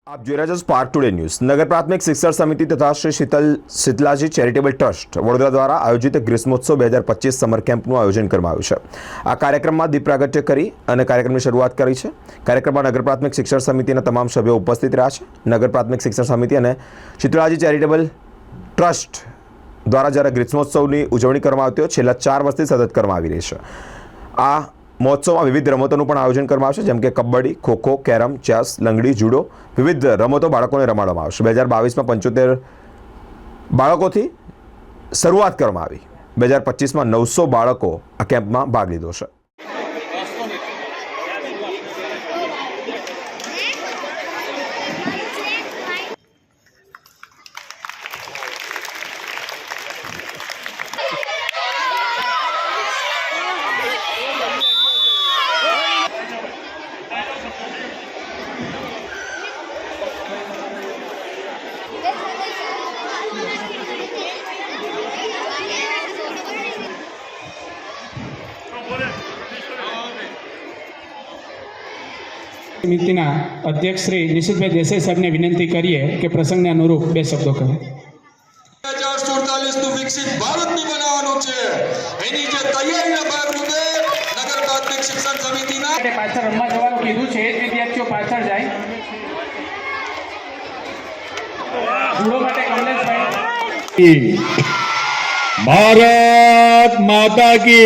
આપ જોઈ રહ્યા છો સ્પાર્ક ટુડે ન્યૂઝ। નગર પ્રાથમિક શિક્ષણ સમિતિ તથા શ્રી શીતલાજી ચેરિટેબલ ટ્રસ્ટ વડોદરા દ્વારા આયોજિત ગ્રીષ્મોત્સવ 2025 સમર કેમ્પનું આયોજન કરવામાં આવ્યું છે। આ કાર્યક્રમમાં દીપ પ્રાગટ્ય કરી અને કાર્યક્રમની શરૂઆત કરી છે। કાર્યક્રમમાં નગર પ્રાથમિક શિક્ષણ સમિતિના તમામ સભ્યો ઉપસ્થિત રહ્યા છે। નગર પ્રાથમિક શિક્ષણ સમિતિ અને શીતલાજી ચેરિટેબલ ટ્રસ્ટ દ્વારા જ્યારે ગ્રીષ્મોત્સવની ઉજવણી કરવામાં આવતી હોય છેલ્લા 4 વર્ષથી સતત કરવામાં આવી રહી છે। આ મહોત્સવમાં વિવિધ રમતોનું પણ આયોજન કરવામાં આવશે, જેમ કે કબડ્ડી, ખોખો, કેરમ, ચેસ, લંગડી, જુડો વિવિધ રમતો બાળકોને રમાડવામાં આવશે। 2022માં 75 બાળકોથી શરૂઆત કરવામાં આવી। 2025માં 900 બાળકો આ કેમ્પમાં ભાગ લીધો છે। સમિતિના અધ્યક્ષ શ્રી નિશિતભાઈ દેસાઈ સાહેબને વિનંતી કરીએ કે પ્રસંગને અનુરૂપ 2 શબ્દો કહે। 2047 નું વિકસિત ભારતની બનાવવાનું છે, એની જે તૈયારીના ભાગરૂપે નગર પ્રાથમિક શિક્ષણ સમિતિના પાછળ રમવા જવાનું કીધું છે, એ જ વિદ્યાર્થીઓ પાછળ જાય। જુડો માટે કમલેશભાઈ। भारत माता की।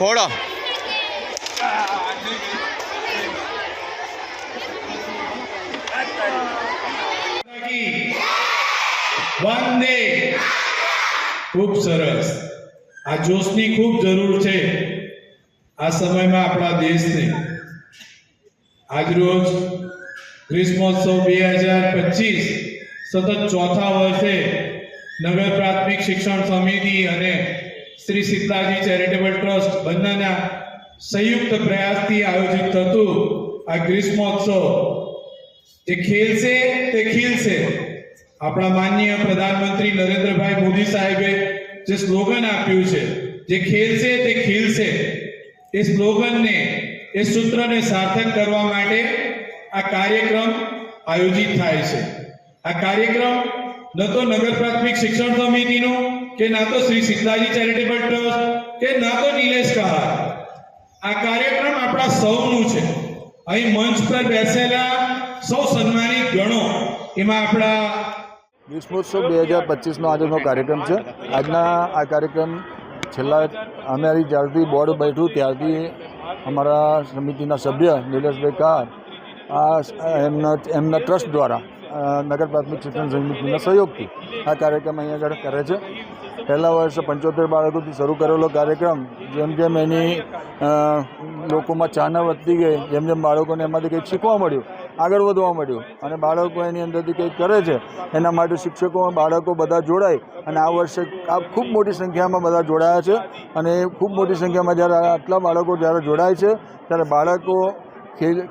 થોડા वंदे खूब सरस। आ जोशनी खूब जरूर है आ समय में अपना देश ने। आज रोज ग्रीष्मोत्सव 2025 सतत 4था वर्षे नगर प्राथमिक शिक्षण समिति अने श्री शीतलाजी चेरिटेबल ट्रस्ट बंनेना संयुक्त प्रयास थी आयोजित थतुं आ ग्रीष्मोत्सव जे खेलशे ते खिलशे। अपना माननीय प्रधानमंत्री नरेंद्र भाई मोदी साहेबे जे स्लोगन आप्युं छे, जे खेलशे ते खिलशे, ए स्लोगन ने ए सूत्र ने सार्थक करवा माटे आ कार्यक्रम आयोजित थाय छे। आ कार्यक्रम न तो नगर प्राथमिक शिक्षण समितिनो के ना तो श्री शीतलाजी चेरिटेबल ट्रस्ट के ना तो नीलेश कहार। आ कार्यक्रम अपना सौनु छे। अहीं मंच पर बेसेला सौ सन्मानित गणो एमां अपना ग्रीष्मोत्सव 2025 નો આજનો કાર્યક્રમ છે। આજના આ કાર્યક્રમ છેલ્લા અમારી જ્યારથી બોર્ડ બેઠું ત્યારથી અમારા સમિતિના સભ્ય નિલેશભાઈ કહાર એમના ટ્રસ્ટ દ્વારા નગર પ્રાથમિક શિક્ષણ સમિતિના સહયોગથી આ કાર્યક્રમ અહીંયા આગળ કરે છે। પહેલા વર્ષે 75 બાળકોથી શરૂ કરેલો કાર્યક્રમ જેમ જેમ એની લોકોમાં ચાહના વધતી ગઈ, જેમ જેમ બાળકોને એમાંથી કંઈક શીખવા મળ્યું, આગળ વધવા મળ્યું અને બાળકો એની અંદરથી કંઈક કરે છે, એના માટે શિક્ષકો બાળકો બધા જોડાય અને આ વર્ષે ખૂબ મોટી સંખ્યામાં બધા જોડાયા છે। અને ખૂબ મોટી સંખ્યામાં જ્યારે આટલા બાળકો જ્યારે જોડાય છે ત્યારે બાળકો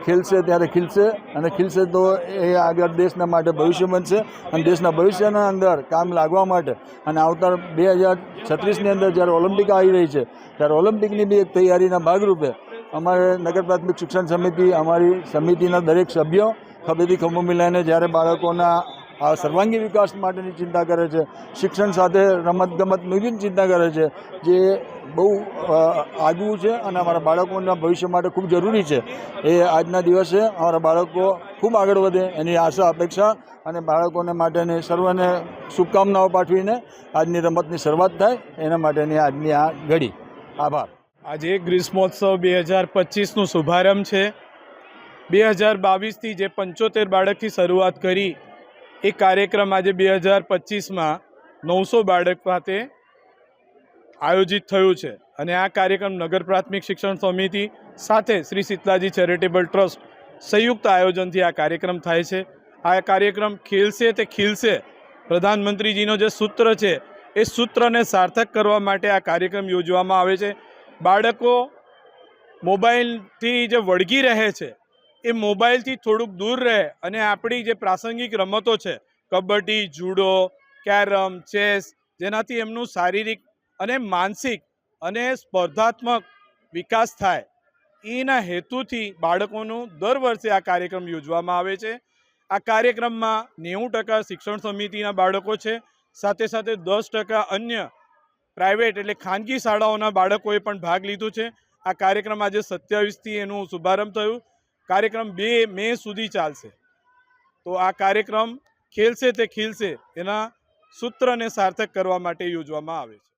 ખેલશે ત્યારે ખીલશે અને ખીલશે તો એ આગળ દેશના માટે ભવિષ્ય બનશે અને દેશના ભવિષ્યના અંદર કામ લાગવા માટે અને આવતા 2036ની અંદર જ્યારે ઓલિમ્પિક આવી રહી છે ત્યારે ઓલિમ્પિકની બી એક તૈયારીના ભાગરૂપે અમારે નગર પ્રાથમિક શિક્ષણ સમિતિ અમારી સમિતિના દરેક સભ્યો ખભેથી ખભો મિલાઈને જ્યારે બાળકોના આ સર્વાંગી વિકાસ માટેની ચિંતા કરે છે, શિક્ષણ સાથે રમતગમતની બી ચિંતા કરે છે, જે બહુ આગવું છે અને અમારા બાળકોના ભવિષ્ય માટે ખૂબ જરૂરી છે। એ આજના દિવસે અમારા બાળકો ખૂબ આગળ વધે એની આશા અપેક્ષા અને બાળકોને માટેની સર્વને શુભકામનાઓ પાઠવીને આજની રમતની શરૂઆત થાય એના માટેની આજની આ ઘડી। આભાર। આજે ગ્રીષ્મોત્સવ 2025નો શુભારંભ છે। 2022થી જે 75 બાળકથી શરૂઆત કરી એ કાર્યક્રમ આજે 2025માં 900 બાળક ખાતે આયોજિત થયું છે અને આ કાર્યક્રમ નગર પ્રાથમિક શિક્ષણ સમિતિ સાથે શ્રી શીતલાજી ચેરિટેબલ ટ્રસ્ટ સંયુક્ત આયોજનથી આ કાર્યક્રમ થાય છે। આ કાર્યક્રમ ખેલશે તે ખીલશે પ્રધાનમંત્રીજીનો જે સૂત્ર છે એ સૂત્રને સાર્થક કરવા માટે આ કાર્યક્રમ યોજવામાં આવે છે. બાળકો મોબાઈલથી જે વળગી રહે છે એ મોબાઈલથી થોડુંક દૂર રહે અને આપણી જે પ્રાસંગિક રમતો છે કબડ્ડી, જુડો, કેરમ, ચેસ, જેનાથી એમનું શારીરિક અને માનસિક અને સ્પર્ધાત્મક વિકાસ થાય એના હેતુથી બાળકોનું દર વર્ષે આ કાર્યક્રમ યોજવામાં આવે છે. આ કાર્યક્રમમાં 90% શિક્ષણ સમિતિના બાળકો છે, સાથે સાથે 10% અન્ય પ્રાઇવેટ એટલે ખાનગી શાળાઓના બાળકોએ પણ ભાગ લીધો છે. આ કાર્યક્રમ આજે 27થી એનું શુભારંભ થયું. કાર્યક્રમ 2 મે સુધી ચાલશે. તો આ કાર્યક્રમ ખેલશે તે ખીલશે એના સૂત્રને સાર્થક કરવા માટે યોજવામાં આવે છે.